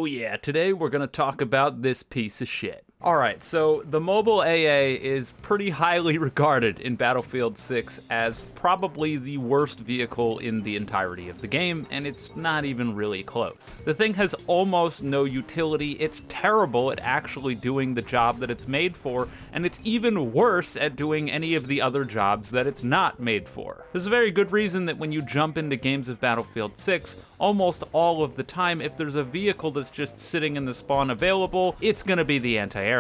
Oh yeah, today we're gonna talk about this piece of shit. Alright, so the mobile AA is pretty highly regarded in Battlefield 6 as probably the worst vehicle in the entirety of the game, and it's not even really close. The thing has almost no utility, it's terrible at actually doing the job that it's made for, and it's even worse at doing any of the other jobs that it's not made for. There's a very good reason that when you jump into games of Battlefield 6, almost all of the time, if there's a vehicle that's just sitting in the spawn available, it's gonna be the anti-aircraft.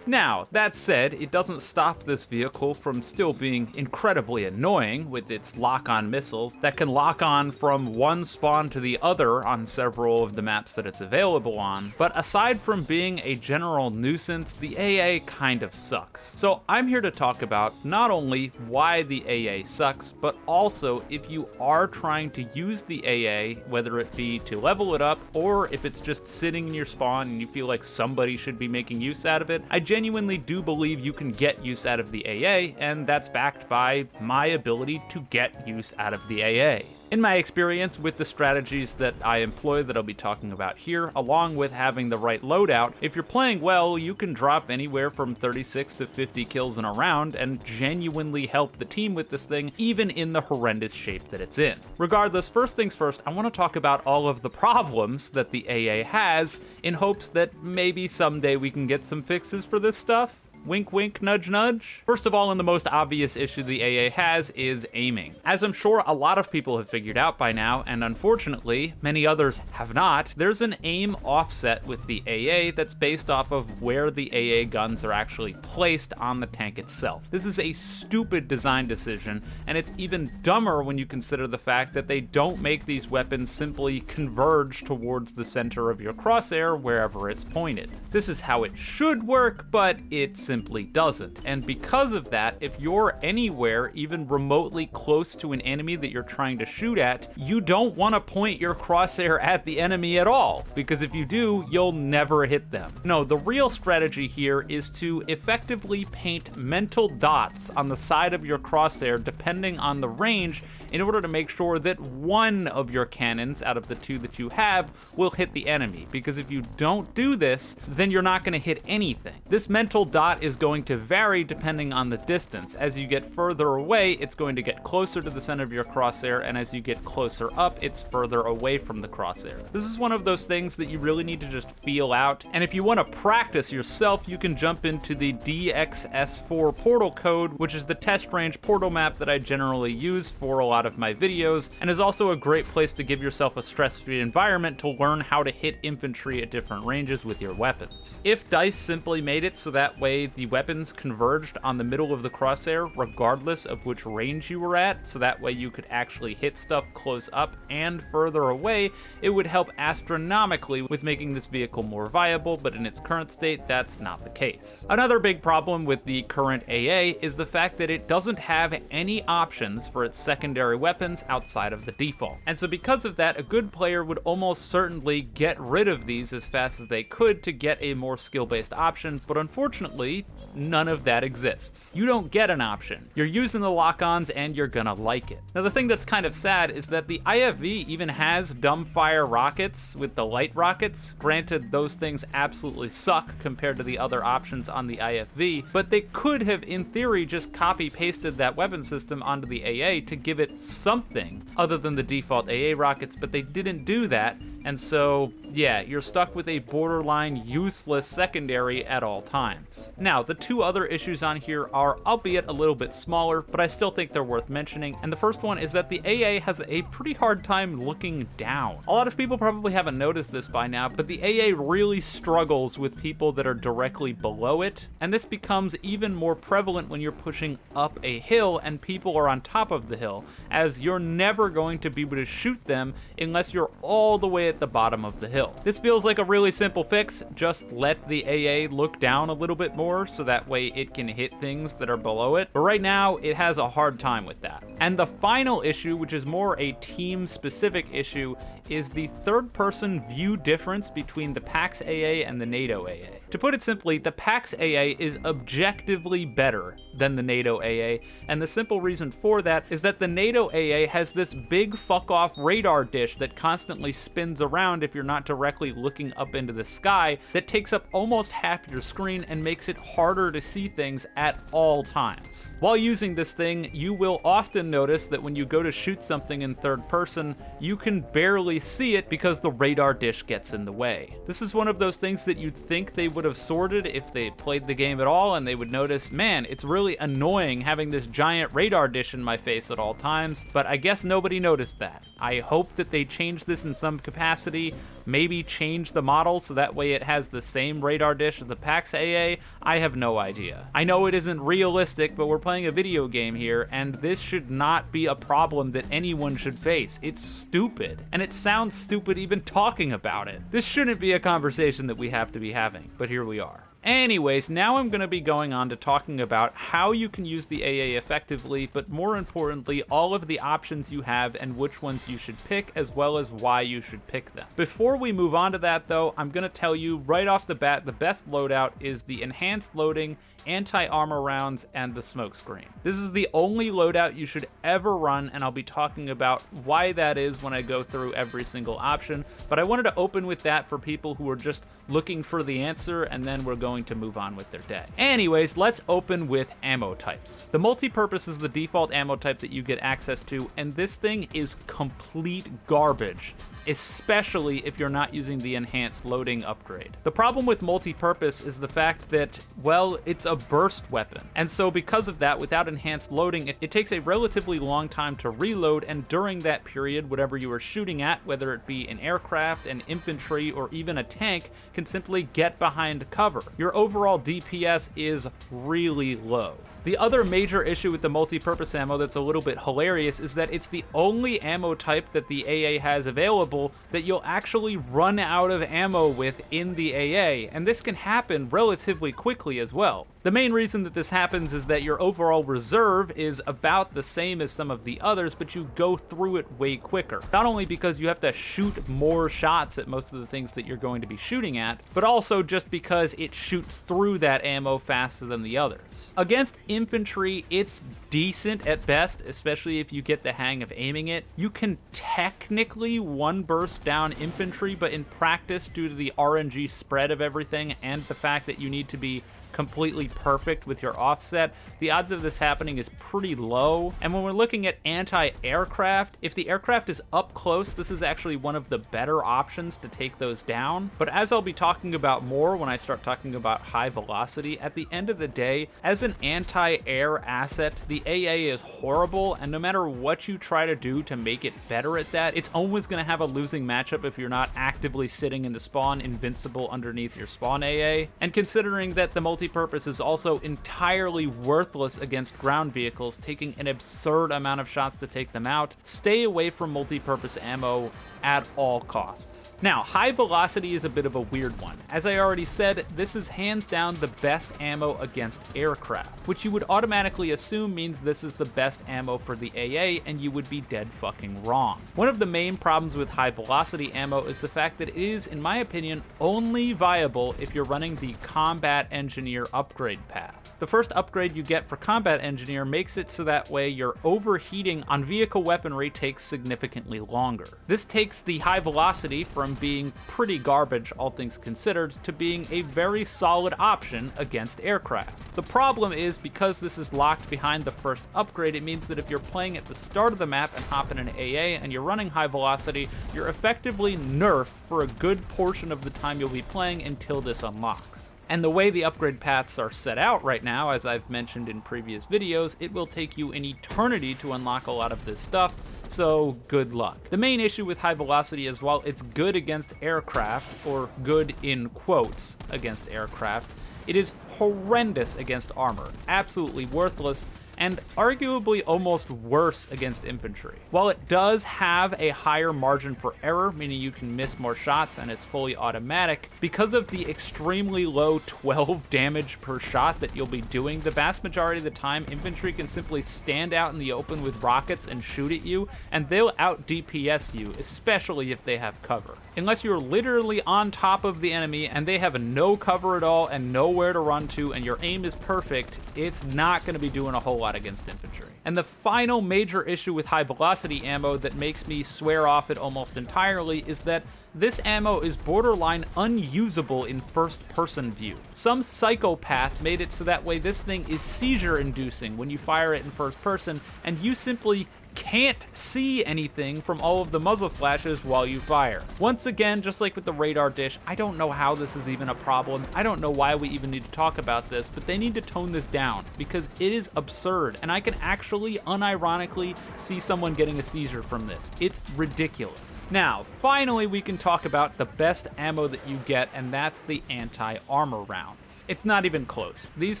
Now, that said, it doesn't stop this vehicle from still being incredibly annoying with its lock-on missiles that can lock on from one spawn to the other on several of the maps that it's available on. But aside from being a general nuisance, the AA kind of sucks. So I'm here to talk about not only why the AA sucks, but also if you are trying to use the AA, whether it be to level it up or if it's just sitting in your spawn and you feel like somebody should be making use out of it, I genuinely do believe you can get use out of the AA, and that's backed by my ability to get use out of the AA. In my experience with the strategies that I employ that I'll be talking about here, along with having the right loadout, if you're playing well, you can drop anywhere from 36 to 50 kills in a round and genuinely help the team with this thing, even in the horrendous shape that it's in. Regardless, first things first, I want to talk about all of the problems that the AA has in hopes that maybe someday we can get some fixes for this stuff. Wink wink, nudge nudge. First of all, and the most obvious issue the AA has is aiming. As I'm sure a lot of people have figured out by now, and unfortunately, many others have not, there's an aim offset with the AA that's based off of where the AA guns are actually placed on the tank itself. This is a stupid design decision, and it's even dumber when you consider the fact that they don't make these weapons simply converge towards the center of your crosshair wherever it's pointed. This is how it should work, but it simply doesn't. And because of that, if you're anywhere even remotely close to an enemy that you're trying to shoot at, you don't want to point your crosshair at the enemy at all, because if you do, you'll never hit them. No, the real strategy here is to effectively paint mental dots on the side of your crosshair depending on the range in order to make sure that one of your cannons out of the two that you have will hit the enemy, because if you don't do this, then you're not going to hit anything. This mental dot is going to vary depending on the distance. As you get further away, it's going to get closer to the center of your crosshair, and as you get closer up, it's further away from the crosshair. This is one of those things that you really need to just feel out, and if you want to practice yourself, you can jump into the DXS4 portal code, which is the test range portal map that I generally use for a lot of my videos, and is also a great place to give yourself a stress-free environment to learn how to hit infantry at different ranges with your weapons. If DICE simply made it so that way the weapons converged on the middle of the crosshair regardless of which range you were at, so that way you could actually hit stuff close up and further away, it would help astronomically with making this vehicle more viable, but in its current state, that's not the case. Another big problem with the current AA is the fact that it doesn't have any options for its secondary weapons outside of the default. And so because of that, a good player would almost certainly get rid of these as fast as they could to get a more skill-based option, but unfortunately, none of that exists. You don't get an option. You're using the lock-ons and you're gonna like it. Now the thing that's kind of sad is that the IFV even has dumbfire rockets with the light rockets. Granted, those things absolutely suck compared to the other options on the IFV, but they could have in theory just copy-pasted that weapon system onto the AA to give it something other than the default AA rockets, but they didn't do that, and so yeah, you're stuck with a borderline useless secondary at all times. Now, the two other issues on here are, albeit a little bit smaller, but I still think they're worth mentioning, and the first one is that the AA has a pretty hard time looking down. A lot of people probably haven't noticed this by now, but the AA really struggles with people that are directly below it, and this becomes even more prevalent when you're pushing up a hill and people are on top of the hill, as you're never going to be able to shoot them unless you're all the way at the bottom of the hill. This feels like a really simple fix. Just let the AA look down a little bit more so that way it can hit things that are below it. But right now, it has a hard time with that. And the final issue, which is more a team-specific issue, is the third-person view difference between the PAX AA and the NATO AA. To put it simply, the PAX AA is objectively better than the NATO AA, and the simple reason for that is that the NATO AA has this big fuck-off radar dish that constantly spins around if you're not directly looking up into the sky, that takes up almost half your screen and makes it harder to see things at all times. While using this thing, you will often notice that when you go to shoot something in third person, you can barely see it because the radar dish gets in the way. This is one of those things that you'd think they would have sorted if they played the game at all, and they would notice, man, it's really annoying having this giant radar dish in my face at all times, but I guess nobody noticed that. I hope that they change this in some capacity, maybe change the model so that way it has the same radar dish as the PAX AA. I have no idea. I know it isn't realistic, but we're playing a video game here, and this should not be a problem that anyone should face. It's stupid, and it sounds stupid even talking about it. This shouldn't be a conversation that we have to be having, but here we are. Anyways, now I'm going to be going on to talking about how you can use the AA effectively, but more importantly, all of the options you have and which ones you should pick, as well as why you should pick them. Before we move on to that though, I'm going to tell you right off the bat, the best loadout is the enhanced loading, anti-armor rounds, and the smoke screen. This is the only loadout you should ever run, and I'll be talking about why that is when I go through every single option, but I wanted to open with that for people who are just looking for the answer, and then we're going to move on with their day. Anyways, let's open with ammo types. The multi-purpose is the default ammo type that you get access to, and this thing is complete garbage, especially if you're not using the enhanced loading upgrade. The problem with multi-purpose is the fact that, well, it's a burst weapon. And so because of that, without enhanced loading, it takes a relatively long time to reload, and during that period, whatever you are shooting at, whether it be an aircraft, an infantry, or even a tank, can simply get behind cover. Your overall DPS is really low. The other major issue with the multi-purpose ammo that's a little bit hilarious is that it's the only ammo type that the AA has available that you'll actually run out of ammo with in the AA, and this can happen relatively quickly as well. The main reason that this happens is that your overall reserve is about the same as some of the others, but you go through it way quicker. Not only because you have to shoot more shots at most of the things that you're going to be shooting at, but also just because it shoots through that ammo faster than the others. Against infantry, it's decent at best, especially if you get the hang of aiming it. You can technically one burst down infantry, but in practice, due to the RNG spread of everything and the fact that you need to be completely perfect with your offset, the odds of this happening is pretty low. And when we're looking at anti-aircraft, if the aircraft is up close, this is actually one of the better options to take those down. But as I'll be talking about more when I start talking about high velocity, at the end of the day, as an anti-air asset, the AA is horrible, and no matter what you try to do to make it better at that, it's always going to have a losing matchup if you're not actively sitting in the spawn invincible underneath your spawn AA. And considering that the multi-purpose is also entirely worthless against ground vehicles, taking an absurd amount of shots to take them out, stay away from multi-purpose ammo at all costs. Now, high velocity is a bit of a weird one. As I already said, this is hands down the best ammo against aircraft, which you would automatically assume means this is the best ammo for the AA, and you would be dead fucking wrong. One of the main problems with high velocity ammo is the fact that it is, in my opinion, only viable if you're running the Combat Engineer upgrade path. The first upgrade you get for Combat Engineer makes it so that way your overheating on vehicle weaponry takes significantly longer. This takes the high velocity from being pretty garbage, all things considered, to being a very solid option against aircraft. The problem is, because this is locked behind the first upgrade, it means that if you're playing at the start of the map and hop in an AA and you're running high velocity, you're effectively nerfed for a good portion of the time you'll be playing until this unlocks. And the way the upgrade paths are set out right now, as I've mentioned in previous videos, it will take you an eternity to unlock a lot of this stuff, so good luck. The main issue with high velocity is, while it's good against aircraft, or good in quotes against aircraft, it is horrendous against armor, absolutely worthless, and arguably almost worse against infantry. While it does have a higher margin for error, meaning you can miss more shots and it's fully automatic, because of the extremely low 12 damage per shot that you'll be doing, the vast majority of the time infantry can simply stand out in the open with rockets and shoot at you, and they'll out DPS you, especially if they have cover. Unless you're literally on top of the enemy and they have no cover at all and nowhere to run to and your aim is perfect, it's not going to be doing a whole lot against infantry. And the final major issue with high velocity ammo that makes me swear off it almost entirely is that this ammo is borderline unusable in first-person view. Some psychopath made it so that way this thing is seizure-inducing when you fire it in first person, and you simply can't see anything from all of the muzzle flashes while you fire. Once again, just like with the radar dish, I don't know how this is even a problem. I don't know why we even need to talk about this, but they need to tone this down because it is absurd, and I can actually unironically see someone getting a seizure from this. It's ridiculous. Now, finally, we can talk about the best ammo that you get, and that's the anti-armor rounds. It's not even close. These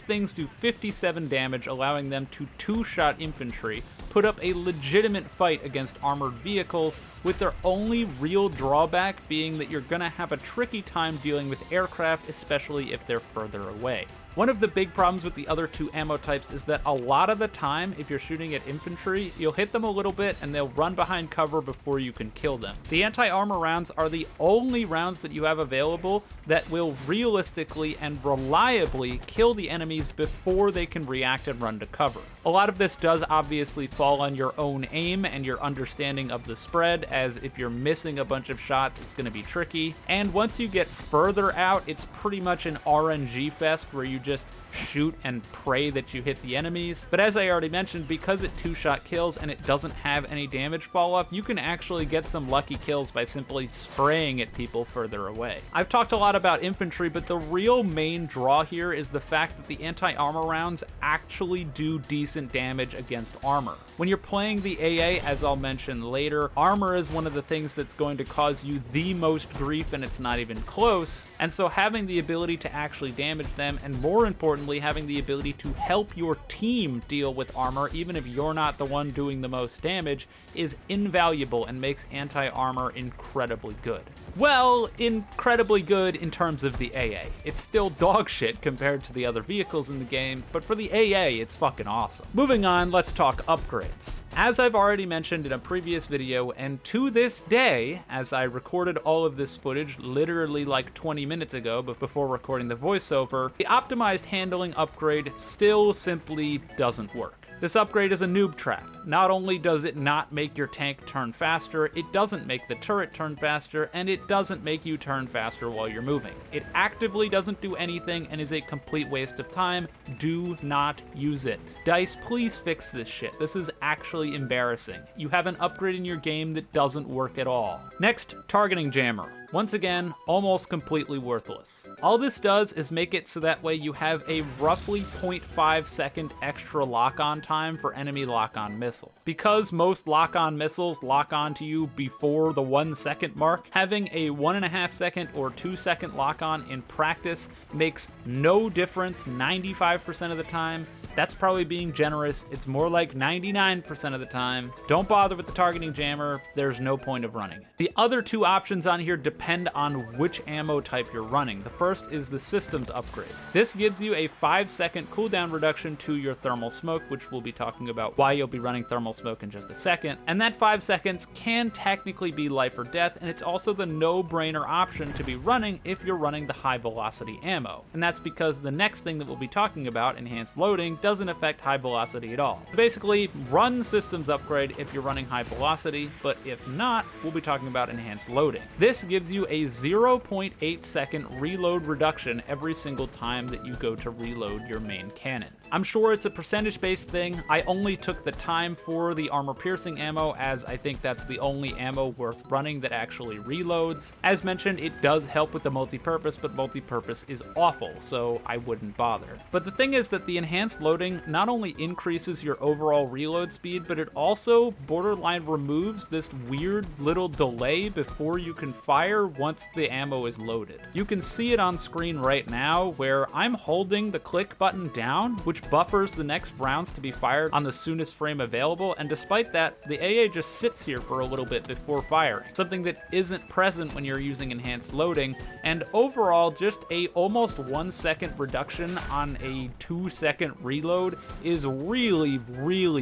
things do 57 damage, allowing them to two-shot infantry, put up a legitimate fight against armored vehicles, with their only real drawback being that you're gonna have a tricky time dealing with aircraft, especially if they're further away. One of the big problems with the other two ammo types is that a lot of the time, if you're shooting at infantry, you'll hit them a little bit and they'll run behind cover before you can kill them. The anti-armor rounds are the only rounds that you have available that will realistically and reliably kill the enemies before they can react and run to cover. A lot of this does obviously fall on your own aim and your understanding of the spread, as if you're missing a bunch of shots, it's going to be tricky. And once you get further out, it's pretty much an RNG fest where you just shoot and pray that you hit the enemies. But as I already mentioned, because it two-shot kills and it doesn't have any damage follow-up, you can actually get some lucky kills by simply spraying at people further away. I've talked a lot about infantry, but the real main draw here is the fact that the anti-armor rounds actually do decent damage against armor. When you're playing the AA, as I'll mention later, armor is one of the things that's going to cause you the most grief, and it's not even close. And so having the ability to actually damage them, and more importantly, having the ability to help your team deal with armor, even if you're not the one doing the most damage, is invaluable and makes anti-armor incredibly good. Well, incredibly good in terms of the AA. It's still dog shit compared to the other vehicles in the game, but for the AA, it's fucking awesome. Moving on, let's talk upgrades. As I've already mentioned in a previous video, and to this day, as I recorded all of this footage literally like 20 minutes ago before recording the voiceover, the optimized handling upgrade still simply doesn't work. This upgrade is a noob trap. Not only does it not make your tank turn faster, it doesn't make the turret turn faster, and it doesn't make you turn faster while you're moving. It actively doesn't do anything and is a complete waste of time. Do not use it. DICE, please fix this shit. This is actually embarrassing. You have an upgrade in your game that doesn't work at all. Next, targeting jammer. Once again, almost completely worthless. All this does is make it so that way you have a roughly 0.5 second extra lock-on time for enemy lock-on missiles. Because most lock-on missiles lock on to you before the 1 second mark, having a 1.5 second or 2 second lock-on in practice makes no difference 95% of the time. That's probably being generous. It's more like 99% of the time. Don't bother with the targeting jammer. There's no point of running it. The other two options on here depend on which ammo type you're running. The first is the systems upgrade. This gives you a 5-second cooldown reduction to your thermal smoke, which we'll be talking about why you'll be running thermal smoke in just a second. And that 5 seconds can technically be life or death, and it's also the no-brainer option to be running if you're running the high velocity ammo. And that's because the next thing that we'll be talking about, enhanced loading, doesn't affect high velocity at all. Basically, run systems upgrade if you're running high velocity, but if not, we'll be talking about enhanced loading. This gives you a 0.8 second reload reduction every single time that you go to reload your main cannon. I'm sure it's a percentage-based thing. I only took the time for the armor-piercing ammo, as I think that's the only ammo worth running that actually reloads. As mentioned, it does help with the multi-purpose, but multi-purpose is awful, so I wouldn't bother. But the thing is that the enhanced loading loading not only increases your overall reload speed, but it also borderline removes this weird little delay before you can fire once the ammo is loaded. You can see it on screen right now where I'm holding the click button down, which buffers the next rounds to be fired on the soonest frame available, and despite that, the AA just sits here for a little bit before firing, something that isn't present when you're using enhanced loading, and overall just a almost 1 second reduction on a 2-second reload is really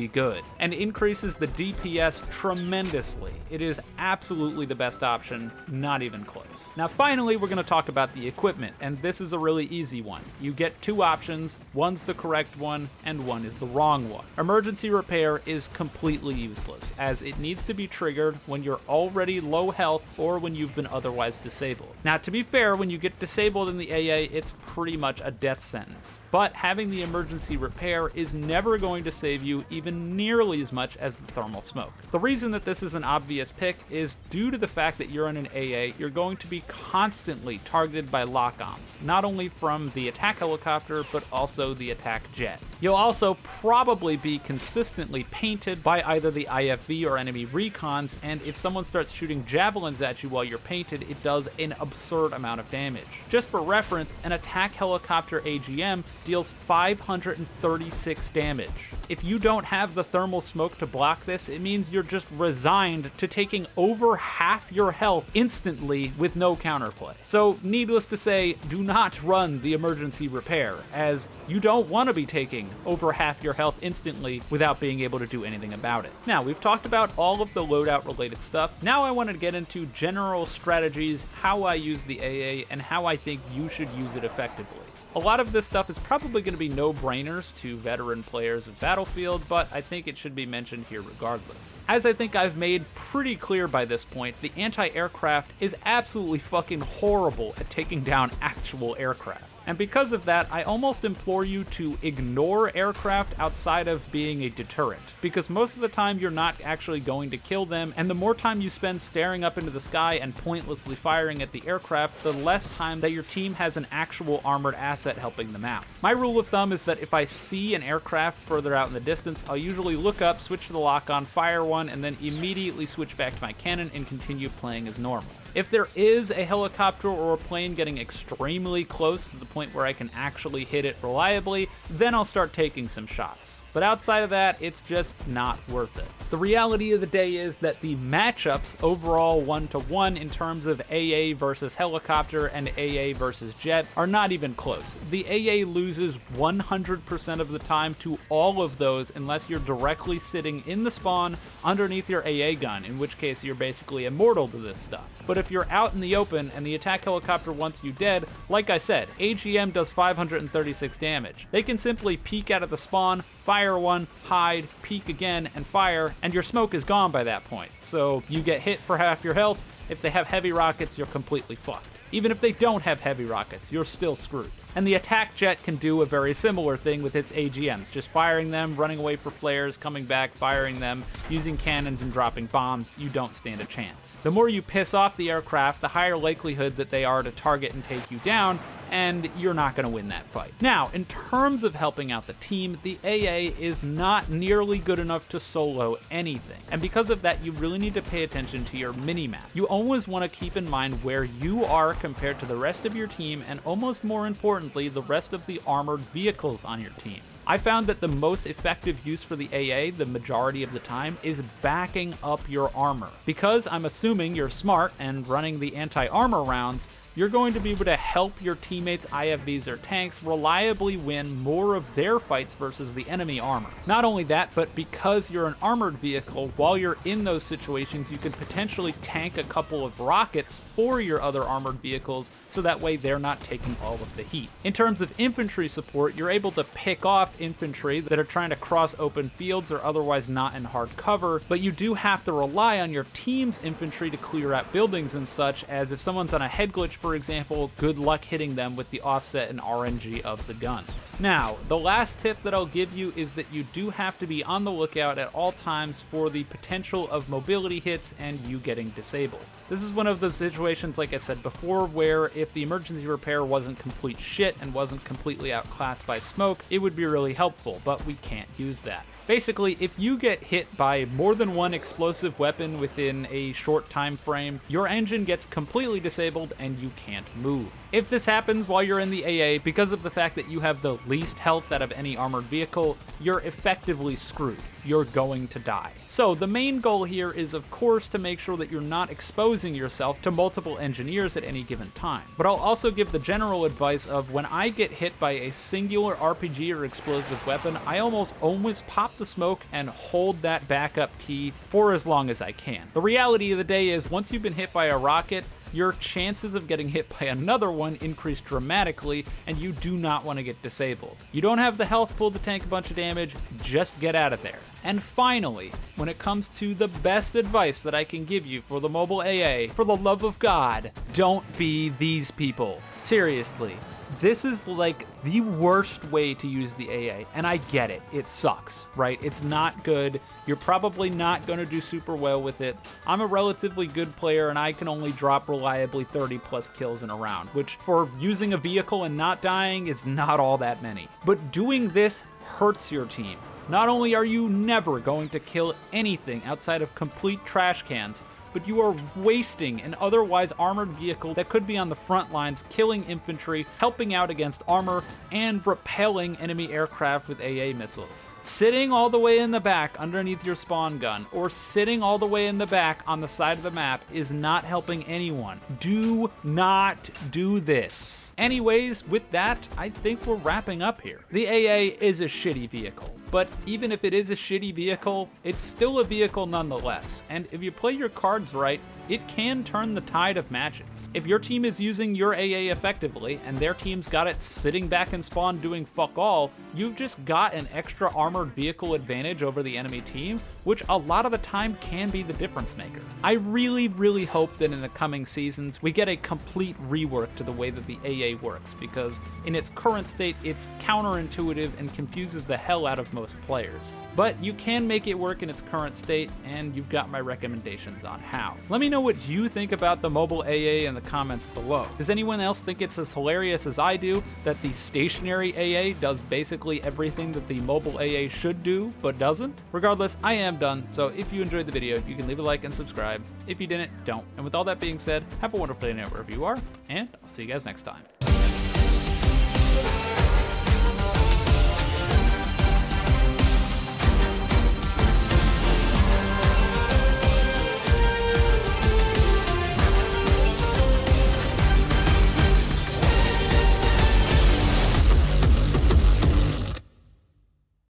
good, and increases the DPS tremendously. It is absolutely the best option, not even close. Now finally, we're going to talk about the equipment, and this is a really easy one. You get two options, one's the correct one, and one is the wrong one. Emergency repair is completely useless, as it needs to be triggered when you're already low health or when you've been otherwise disabled. Now to be fair, when you get disabled in the AA, it's pretty much a death sentence, but having the emergency repair is never going to save you even nearly as much as the thermal smoke. The reason that this is an obvious pick is due to the fact that you're in an AA, you're going to be constantly targeted by lock-ons, not only from the attack helicopter, but also the attack jet. You'll also probably be consistently painted by either the IFV or enemy recons, and if someone starts shooting javelins at you while you're painted, it does an absurd amount of damage. Just for reference, an attack helicopter AGM deals 536 damage. If you don't have the thermal smoke to block this, it means you're just resigned to taking over half your health instantly with no counterplay. So needless to say, do not run the emergency repair, as you don't want to be taking over half your health instantly without being able to do anything about it. Now, we've talked about all of the loadout related stuff. Now I want to get into general strategies, how I use the AA, and how I think you should use it effectively. A lot of this stuff is probably going to be no-brainers to veteran players of Battlefield, but I think it should be mentioned here regardless. As I think I've made pretty clear by this point, the anti-aircraft is absolutely fucking horrible at taking down actual aircraft. And because of that, I almost implore you to ignore aircraft outside of being a deterrent, because most of the time you're not actually going to kill them, and the more time you spend staring up into the sky and pointlessly firing at the aircraft, the less time that your team has an actual armored asset helping them out. My rule of thumb is that if I see an aircraft further out in the distance, I'll usually look up, switch to the lock-on, fire one, and then immediately switch back to my cannon and continue playing as normal. If there is a helicopter or a plane getting extremely close to the point where I can actually hit it reliably, then I'll start taking some shots. But outside of that, it's just not worth it. The reality of the day is that the matchups overall 1-to-1 in terms of AA versus helicopter and AA versus jet are not even close. The AA loses 100% of the time to all of those unless you're directly sitting in the spawn underneath your AA gun, in which case you're basically immortal to this stuff. But if you're out in the open and the attack helicopter wants you dead, like I said, AGM does 536 damage. They can simply peek out of the spawn, fire one, hide, peek again, and fire, and your smoke is gone by that point. So you get hit for half your health. If they have heavy rockets, you're completely fucked. Even if they don't have heavy rockets, you're still screwed. And the attack jet can do a very similar thing with its AGMs, just firing them, running away for flares, coming back, firing them, using cannons and dropping bombs. You don't stand a chance. The more you piss off the aircraft, the higher likelihood that they are to target and take you down, and you're not going to win that fight. Now, in terms of helping out the team, the AA is not nearly good enough to solo anything. And because of that, you really need to pay attention to your mini-map. You always want to keep in mind where you are compared to the rest of your team, and almost more importantly, the rest of the armored vehicles on your team. I found that the most effective use for the AA, the majority of the time, is backing up your armor. Because I'm assuming you're smart and running the anti-armor rounds, you're going to be able to help your teammates' IFVs or tanks reliably win more of their fights versus the enemy armor. Not only that, but because you're an armored vehicle, while you're in those situations, you can potentially tank a couple of rockets for your other armored vehicles, so that way they're not taking all of the heat. In terms of infantry support, you're able to pick off infantry that are trying to cross open fields or otherwise not in hard cover, but you do have to rely on your team's infantry to clear out buildings and such, as if someone's on a head glitch, for example, good luck hitting them with the offset and RNG of the guns. Now, the last tip that I'll give you is that you do have to be on the lookout at all times for the potential of mobility hits and you getting disabled. This is one of those situations, like I said before, where if the emergency repair wasn't complete shit and wasn't completely outclassed by smoke, it would be really helpful, but we can't use that. Basically, if you get hit by more than one explosive weapon within a short time frame, your engine gets completely disabled and you can't move. If this happens while you're in the AA, because of the fact that you have the least health out of any armored vehicle, you're effectively screwed. You're going to die. So the main goal here is, of course, to make sure that you're not exposing yourself to multiple engineers at any given time. But I'll also give the general advice of when I get hit by a singular RPG or explosive weapon, I almost always pop the smoke and hold that backup key for as long as I can. The reality of the day is once you've been hit by a rocket, your chances of getting hit by another one increase dramatically, and you do not want to get disabled. You don't have the health pool to tank a bunch of damage, just get out of there. And finally, when it comes to the best advice that I can give you for the mobile AA, for the love of God, don't be these people. Seriously. This is like the worst way to use the AA, and I get it. It sucks, right? It's not good. You're probably not going to do super well with it. I'm a relatively good player, and I can only drop reliably 30 plus kills in a round, which for using a vehicle and not dying is not all that many. But doing this hurts your team. Not only are you never going to kill anything outside of complete trash cans, but you are wasting an otherwise armored vehicle that could be on the front lines, killing infantry, helping out against armor, and repelling enemy aircraft with AA missiles. Sitting all the way in the back underneath your spawn gun, or sitting all the way in the back on the side of the map is not helping anyone. Do not do this. Anyways, with that, I think we're wrapping up here. The AA is a shitty vehicle, but even if it is a shitty vehicle, it's still a vehicle nonetheless, and if you play your cards right, it can turn the tide of matches. If your team is using your AA effectively, and their team's got it sitting back in spawn doing fuck all, you've just got an extra armored vehicle advantage over the enemy team, which a lot of the time can be the difference maker. I really, really hope that in the coming seasons, we get a complete rework to the way that the AA works, because in its current state, it's counterintuitive and confuses the hell out of most players. But you can make it work in its current state, and you've got my recommendations on how. Let me know what you think about the mobile AA in the comments below. Does anyone else think it's as hilarious as I do that the stationary AA does basically everything that the mobile AA should do, but doesn't? Regardless, I am done, so if you enjoyed the video, you can leave a like and subscribe. If you didn't, don't. And with all that being said, have a wonderful day wherever you are, and I'll see you guys next time.